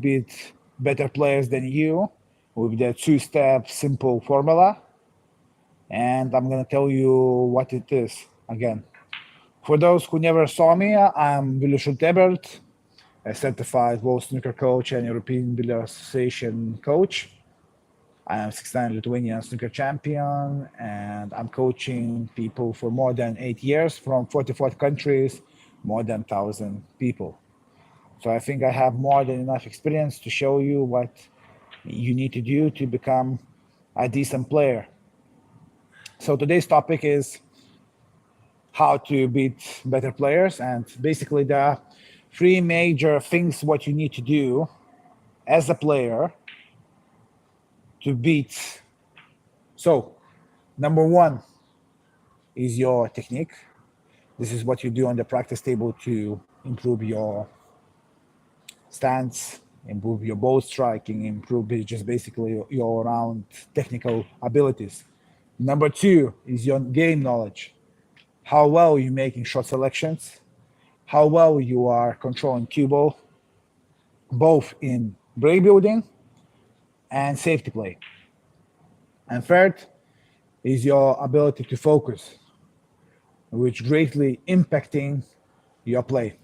beat better players than you with the two-step simple formula. And I'm going to tell you what it is again. For those who never saw me, I'm Vilius, a certified World Snooker coach and European Billiard Association coach. I am 6-time Lithuanian snooker champion, and I'm coaching people for more than 8 years from 44 countries, more than 1,000 people. So I think I have more than enough experience to show you what you need to do to become a decent player. So today's topic is how to beat better players, and basically there are three major things what you need to do as a player to beat. So number one is your technique. This is what you do on the practice table to improve your stance, improve your ball striking, improve just basically your round technical abilities. Number two is your game knowledge. How well you're making shot selections, how well you are controlling cue ball, both in break building and safety play. And third is your ability to focus, which greatly impacting your play.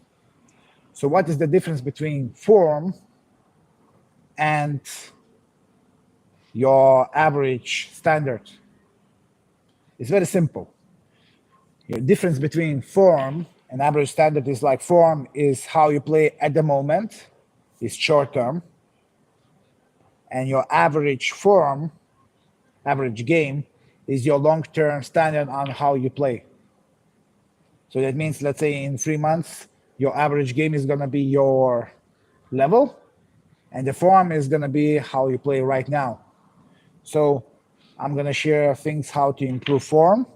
So what is the difference between form and your average standard? It's very simple. The difference between form and average standard is like form is how you play at the moment, is short term, and your average form, average game, is your long-term standard on how you play. So that means, let's say in 3 months, your average game is gonna be your level, and the form is gonna be how you play right now. So I'm gonna share things how to improve form,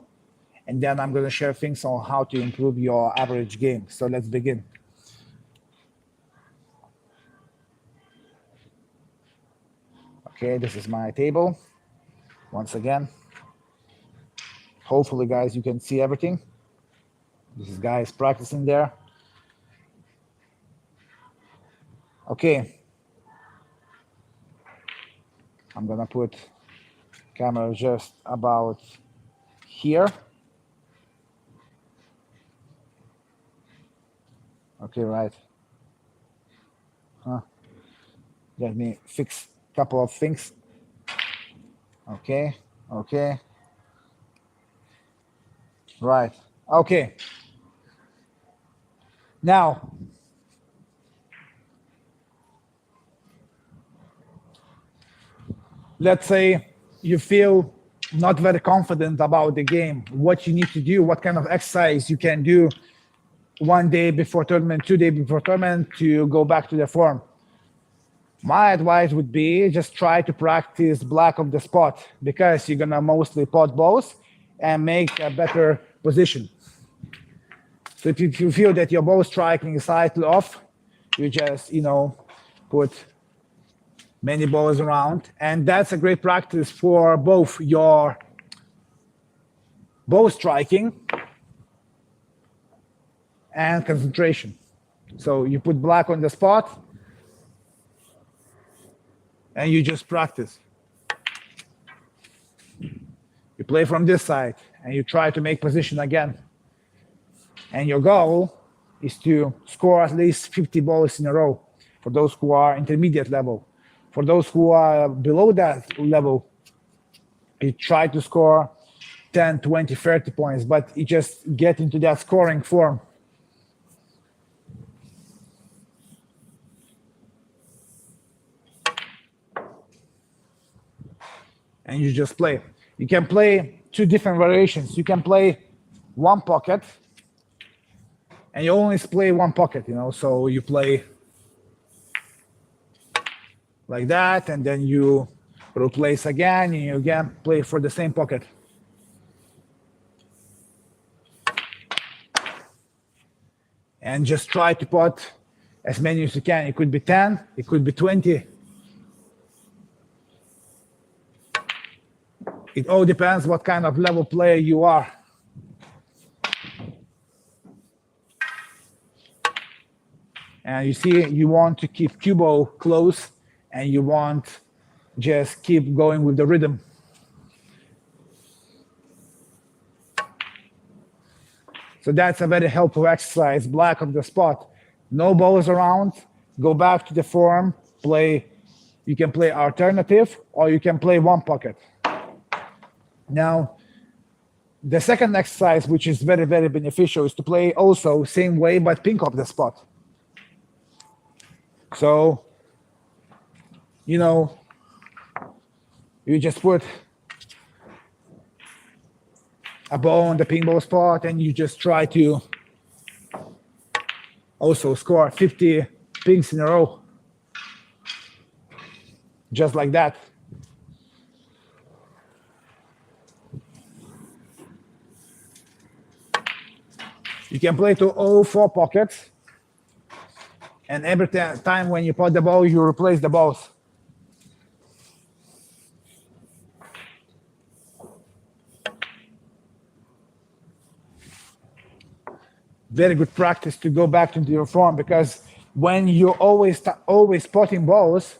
and then I'm gonna share things on how to improve your average game. So let's begin. Okay, this is my table. Once again, hopefully guys, you can see everything. This is guys practicing there. Okay. I'm gonna put camera just about here. Okay, right. Let me fix a couple of things. Okay, okay. Right, okay. Now, let's say you feel not very confident about the game, what you need to do, what kind of exercise you can do 1 day before tournament, 2 days before tournament to go back to the form. My advice would be just try to practice black of the spot, because you're gonna mostly pot balls and make a better position. So if you feel that your ball striking is slightly off, you just, put many balls around, and that's a great practice for both your ball striking and concentration. So you put black on the spot and you just practice. You play from this side and you try to make position again. And your goal is to score at least 50 balls in a row for those who are intermediate level. For those who are below that level, you try to score 10, 20, 30 points, but you just get into that scoring form. And you just play. You can play two different variations. You can play one pocket, and you only play one pocket, so you play like that, and then you replace again, and you again play for the same pocket. And just try to put as many as you can. It could be 10, it could be 20. It all depends what kind of level player you are. And you see, you want to keep cue ball close, and you want just keep going with the rhythm. So that's a very helpful exercise. Black on the spot. No balls around. Go back to the form. Play. You can play alternative, or you can play one pocket. Now, the second exercise, which is very, very beneficial, is to play also same way, but pink up the spot. So, you know, you just put a ball on the pink ball spot, and you just try to also score 50 pinks in a row. Just like that. You can play to all 4 pockets, and every time when you put the ball, you replace the balls. Very good practice to go back into your form, because when you're always spotting balls,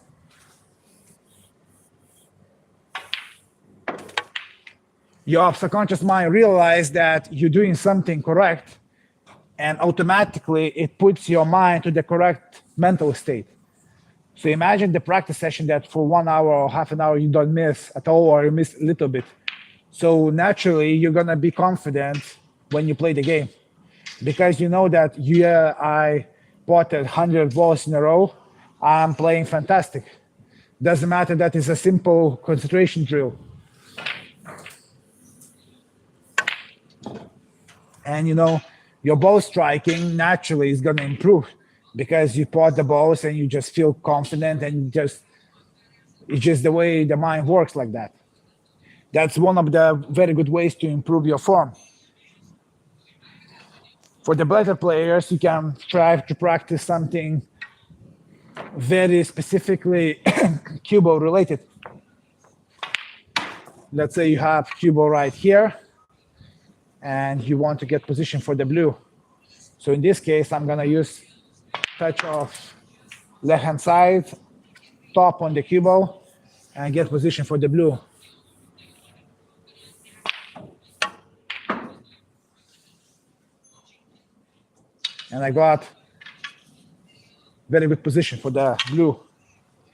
your subconscious mind realizes that you're doing something correct, and automatically it puts your mind to the correct mental state. So imagine the practice session that for 1 hour or half an hour you don't miss at all, or you miss a little bit. So naturally you're gonna be confident when you play the game, because you know that I potted 100 balls in a row, I'm playing fantastic. Doesn't matter that it's a simple concentration drill. And you know, your ball striking naturally is going to improve, because you pot the balls and you just feel confident, and it's just the way the mind works like that. That's one of the very good ways to improve your form. For the better players, you can try to practice something very specifically cue ball related. Let's say you have cue ball right here, and you want to get position for the blue. So in this case, I'm gonna use touch of left hand side, top on the cue ball, and get position for the blue. And I got very good position for the blue.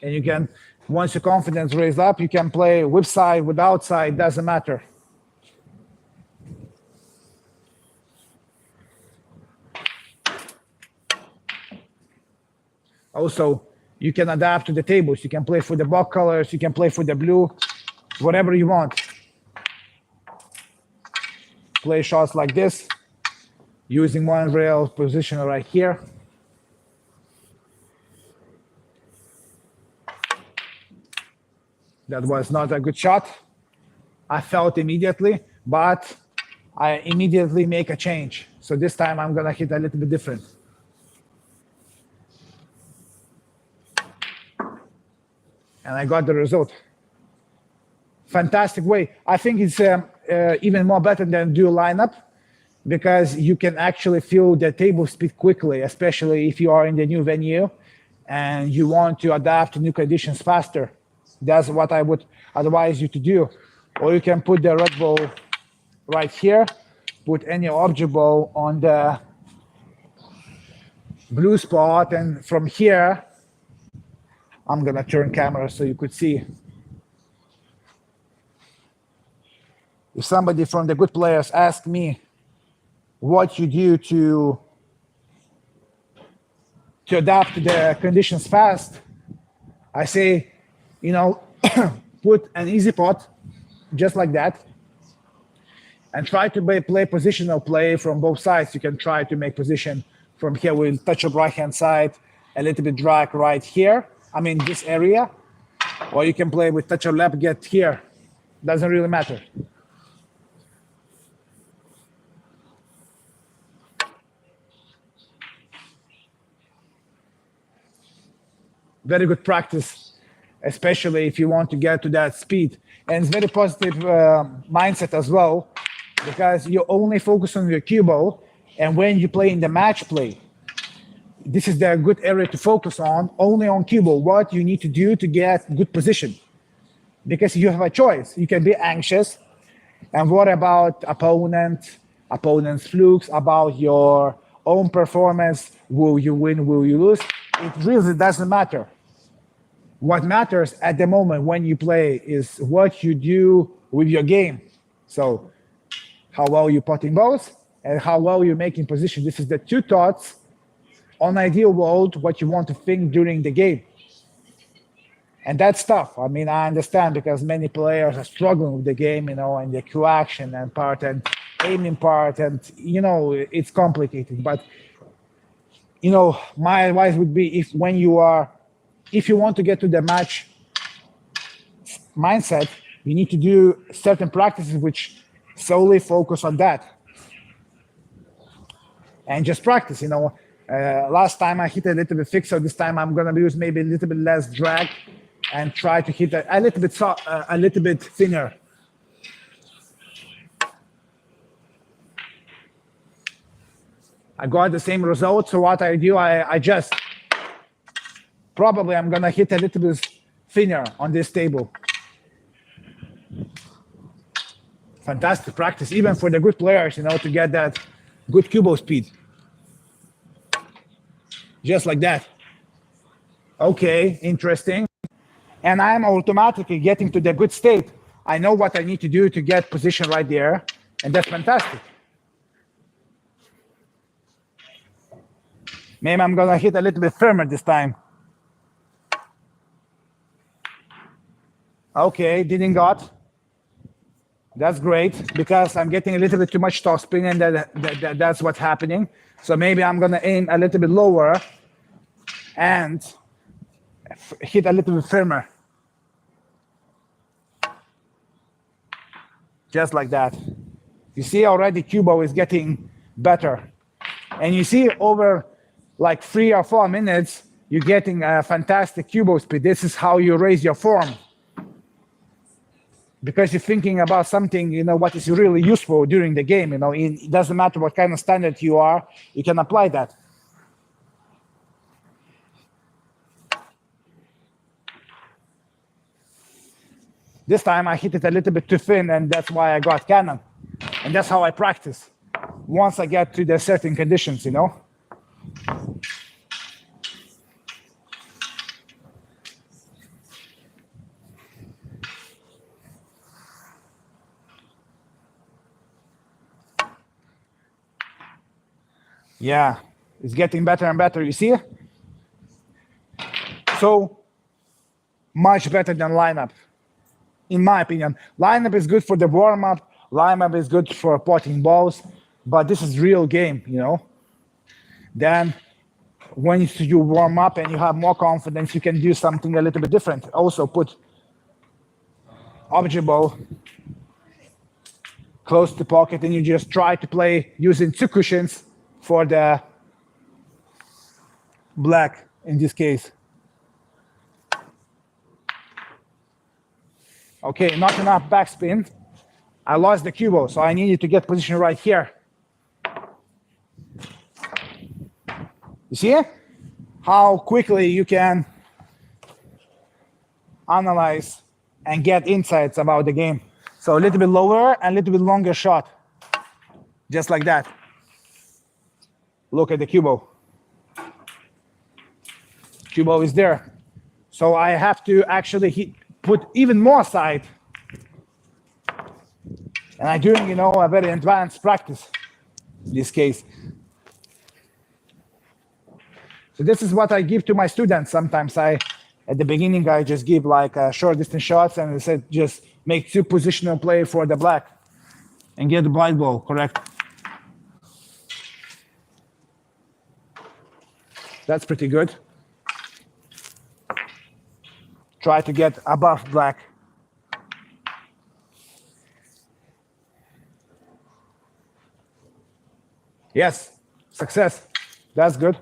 And you can, once your confidence raised up, you can play whip side with outside, doesn't matter. Also, you can adapt to the tables. You can play for the block colors, you can play for the blue, whatever you want. Play shots like this, using one rail position right here. That was not a good shot. I felt immediately, but I immediately make a change. So this time I'm gonna hit a little bit different. And I got the result. Fantastic way. I think it's even more better than dual lineup, because you can actually feel the table speed quickly, especially if you are in the new venue and you want to adapt to new conditions faster. That's what I would advise you to do. Or you can put the red ball right here, put any object ball on the blue spot, and from here, I'm gonna turn camera so you could see. If somebody from the good players ask me what you do to adapt to the conditions fast, I say, you know, put an easy pot, just like that, and try to play positional play from both sides. You can try to make position from here with touch of right hand side, a little bit drag right here, I mean this area, or you can play with touch of left, get here. Doesn't really matter. Very good practice, especially if you want to get to that speed. And it's very positive mindset as well, because you only focus on your cue ball, and when you play in the match play, this is the good area to focus on, only on cue ball, what you need to do to get good position. Because you have a choice. You can be anxious and worry about opponent's flukes, about your own performance. Will you win? Will you lose? It really doesn't matter. What matters at the moment when you play is what you do with your game. So how well you putting balls and how well you making position. This is the two thoughts on ideal world, what you want to think during the game. And that's tough. I mean, I understand because many players are struggling with the game, and the cue action and part and aiming part, and it's complicated. But my advice would be if you want to get to the match mindset, you need to do certain practices which solely focus on that. And just practice, last time I hit a little bit thick, so this time I'm gonna use maybe a little bit less drag and try to hit a little bit thinner. I got the same result, so what I do, I just probably I'm gonna hit a little bit thinner on this table. Fantastic practice, even for the good players, to get that good cue ball speed. Just like that. Okay, interesting. And I'm automatically getting to the good state. I know what I need to do to get position right there, and that's fantastic. Maybe I'm gonna hit a little bit firmer this time. Okay, didn't got. That's great, because I'm getting a little bit too much topspin, and that's what's happening. So maybe I'm gonna aim a little bit lower and hit a little bit firmer. Just like that. You see already cue ball is getting better. And you see over like 3 or 4 minutes, you're getting a fantastic cue ball speed. This is how you raise your form. Because you're thinking about something, what is really useful during the game. It doesn't matter what kind of standard you are, you can apply that. This time I hit it a little bit too thin, and that's why I got cannon. And that's how I practice. Once I get to the certain conditions, Yeah, it's getting better and better, you see? So, much better than lineup, in my opinion. Lineup is good for the warm-up, lineup is good for potting balls, but this is real game, Then, when you warm up and you have more confidence, you can do something a little bit different. Also put object ball close to the pocket, and you just try to play using 2 cushions for the black in this case. Okay, not enough backspin. I lost the cue ball, so I needed to get position right here. You see how quickly you can analyze and get insights about the game. So a little bit lower and a little bit longer shot. Just like that. Look at the cue ball. Cue ball is there. So I have to actually put even more side. And I'm doing, a very advanced practice in this case. So this is what I give to my students. Sometimes at the beginning, I just give like short distance shots, and I said just make 2 positional play for the black and get the blind ball correct. That's pretty good. Try to get above black. Yes, success. That's good.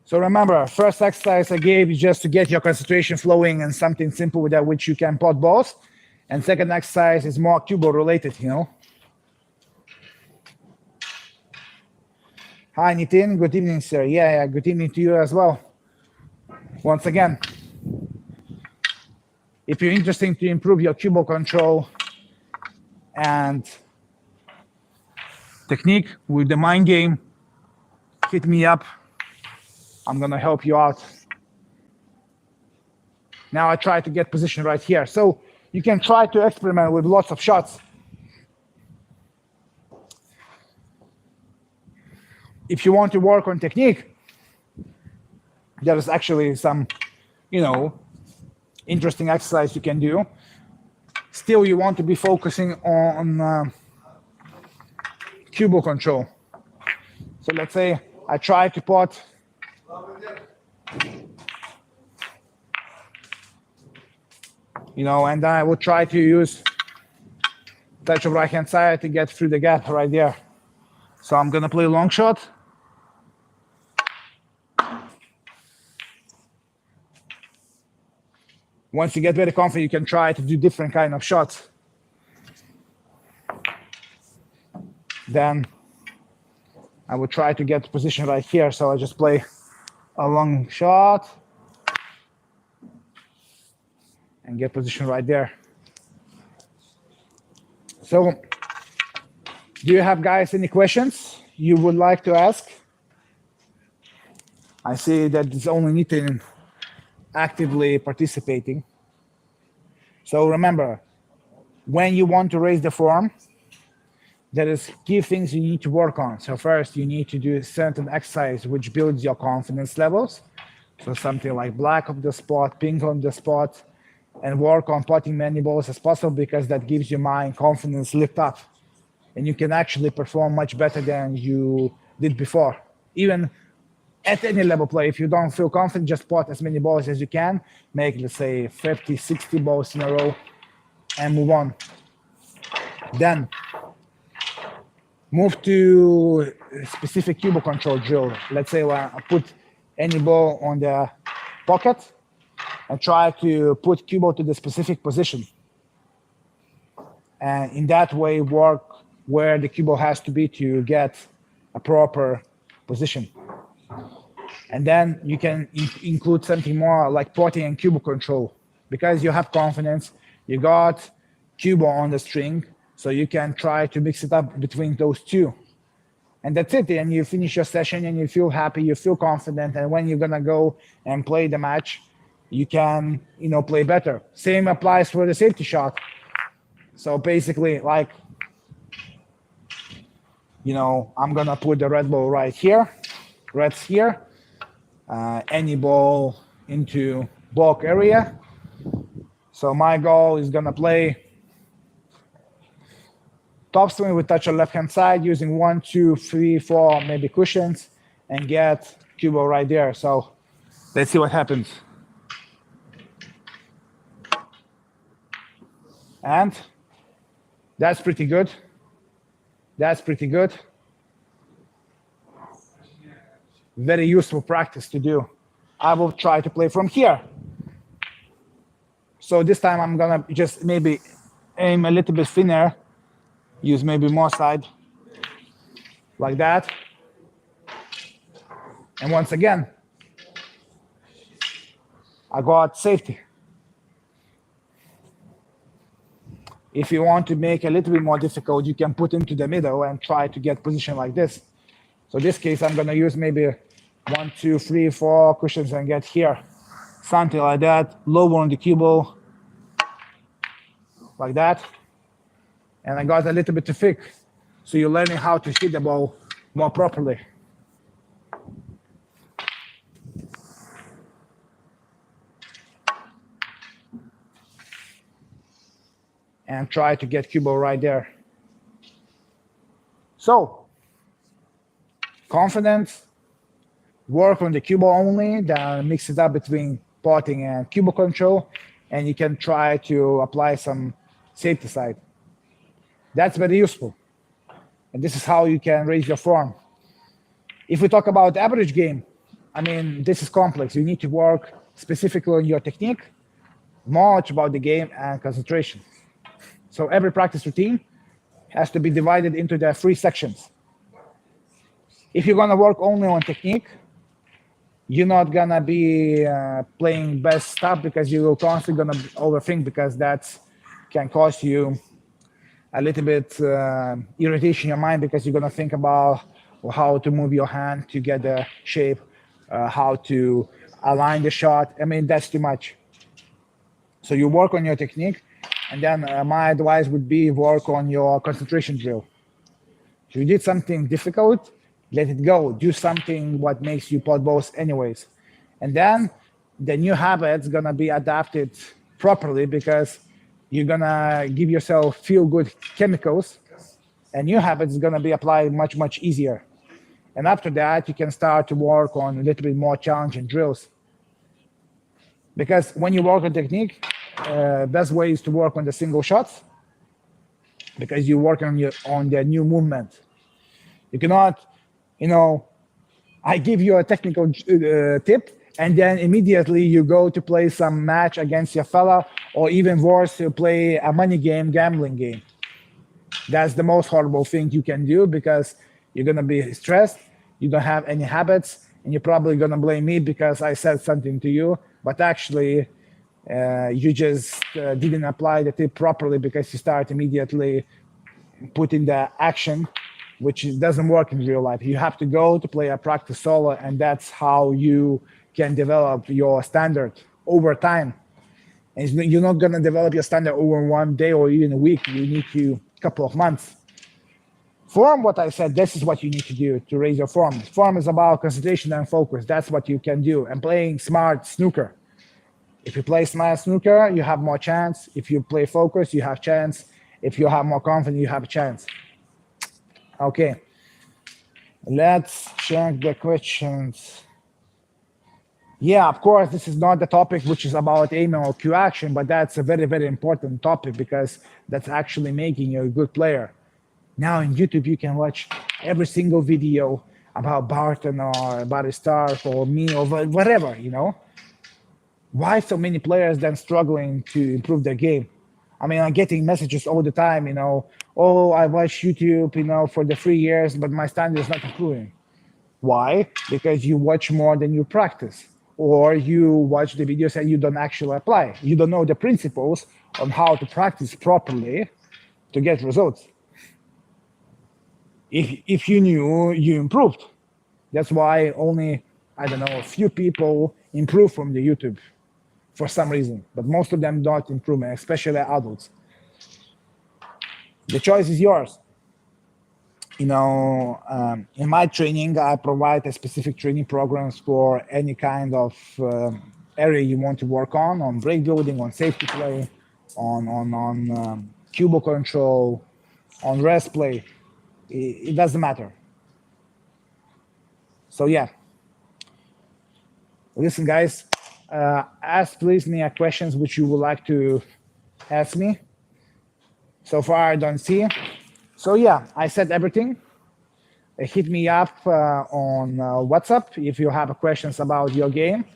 So remember, first exercise I gave is just to get your concentration flowing and something simple with that which you can pot balls. And second exercise is more cue ball related, Hi, Nitin. Good evening, sir. Yeah, good evening to you as well. Once again, if you're interested to improve your cue ball control and technique with the mind game, hit me up. I'm gonna help you out. Now I try to get position right here. So you can try to experiment with lots of shots. If you want to work on technique, there is actually some, interesting exercise you can do. Still, you want to be focusing on cue ball control. So let's say I try to pot. And I will try to use touch of right hand side to get through the gap right there. So I'm gonna play long shot. Once you get very confident, you can try to do different kind of shots. Then I will try to get position right here. So I just play a long shot and get position right there. So do you have, guys, any questions you would like to ask? I see that it's only Nitin actively participating. So remember, when you want to raise the form, there is key things you need to work on. So first, you need to do a certain exercise which builds your confidence levels. So something like black on the spot, pink on the spot, and work on potting many balls as possible, because that gives your mind confidence lift up. And you can actually perform much better than you did before. Even at any level play, if you don't feel confident, just pot as many balls as you can. Make, let's say, 50, 60 balls in a row and move on. Then move to a specific cue ball control drill. Let's say I put any ball on the pocket and try to put cue ball to the specific position. And in that way, work where the cue ball has to be to get a proper position. And then you can include something more like potting and cue ball control. Because you have confidence, you got cue ball on the string, so you can try to mix it up between those two. And that's it. And you finish your session and you feel happy, you feel confident. And when you're gonna go and play the match, you can, play better. Same applies for the safety shot. So basically, like, I'm gonna put the red ball right here, red's here, any ball into block area. So my goal is gonna play top swing with touch on left hand side using 1, 2, 3, 4 maybe cushions and get cue ball right there. So let's see what happens. And that's pretty good. That's pretty good. Very useful practice to do. I will try to play from here. So this time I'm gonna just maybe aim a little bit thinner, use maybe more side, like that. And once again, I got safety. If you want to make it a little bit more difficult, you can put into the middle and try to get position like this. So in this case, I'm gonna use maybe 1, 2, 3, 4 cushions and get here. Something like that, lower on the cue ball, like that. And I got a little bit too thick. So you're learning how to hit the ball more properly. And try to get cue ball right there. So, confidence, work on the cue ball only, then mix it up between potting and cue ball control, and you can try to apply some safety side. That's very useful. And this is how you can raise your form. If we talk about average game, this is complex. You need to work specifically on your technique, much about the game and concentration. So every practice routine has to be divided into the 3 sections. If you're gonna work only on technique, you're not gonna be playing best stuff because you're constantly gonna overthink, because that can cause you a little bit irritation in your mind, because you're gonna think about how to move your hand to get the shape, how to align the shot. I mean, that's too much. So you work on your technique, and then my advice would be work on your concentration drill. If you did something difficult, let it go. Do something what makes you pot balls anyways. And then the new habit's gonna be adapted properly, because you're gonna give yourself feel good chemicals, and new habits is gonna be applied much, much easier. And after that, you can start to work on a little bit more challenging drills. Because when you work on technique, best way is to work on the single shots, because you work on the new movement. You cannot, I give you a technical tip, and then immediately you go to play some match against your fella, or even worse, to play a money game, gambling game. That's the most horrible thing you can do, because you're gonna be stressed, you don't have any habits, and you're probably gonna blame me because I said something to you, but actually you just didn't apply the tip properly, because you start immediately putting the action, which doesn't work in real life. You have to go to play a practice solo, and that's how you can develop your standard over time. And you're not gonna develop your standard over one day or even a week. You need to couple of months. Form, what I said, this is what you need to do to raise your form. Form is about concentration and focus. That's what you can do. And playing smart snooker. If you play smart snooker, you have more chance. If you play focus, you have chance. If you have more confidence, you have a chance. Okay, let's check the questions. Yeah, of course, this is not the topic which is about aiming or Q action, but that's a very, very important topic, because that's actually making you a good player. Now in YouTube, you can watch every single video about Barton or about Stark or me or whatever, Why so many players then struggling to improve their game? I mean, I'm getting messages all the time, oh, I watch YouTube, for the 3 years, but my standard is not improving. Why? Because you watch more than you practice, or you watch the videos and you don't actually apply. You don't know the principles on how to practice properly to get results. If you knew, you improved. That's why only, I don't know, a few people improve from the YouTube for some reason, but most of them don't improve, especially adults. The choice is yours. In my training, I provide a specific training programs for any kind of area you want to work on break building, on safety play, on cubal control, on rest play. It doesn't matter. So yeah. Listen, guys, ask please me questions which you would like to ask me. So far, I don't see. So yeah, I said everything. Hit me up on WhatsApp if you have questions about your game.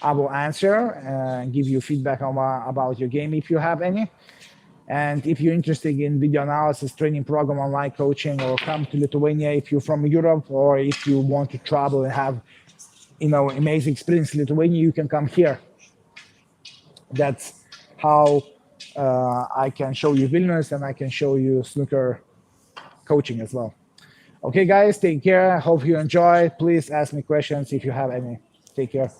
I will answer and give you feedback about your game if you have any. And if you're interested in video analysis training program, online coaching, or come to Lithuania if you're from Europe, or if you want to travel and have amazing experience in Lithuania, you can come here. That's how I can show you Vilnius, and I can show you snooker coaching as well. Okay, guys, take care. Hope you enjoy. Please ask me questions if you have any. Take care.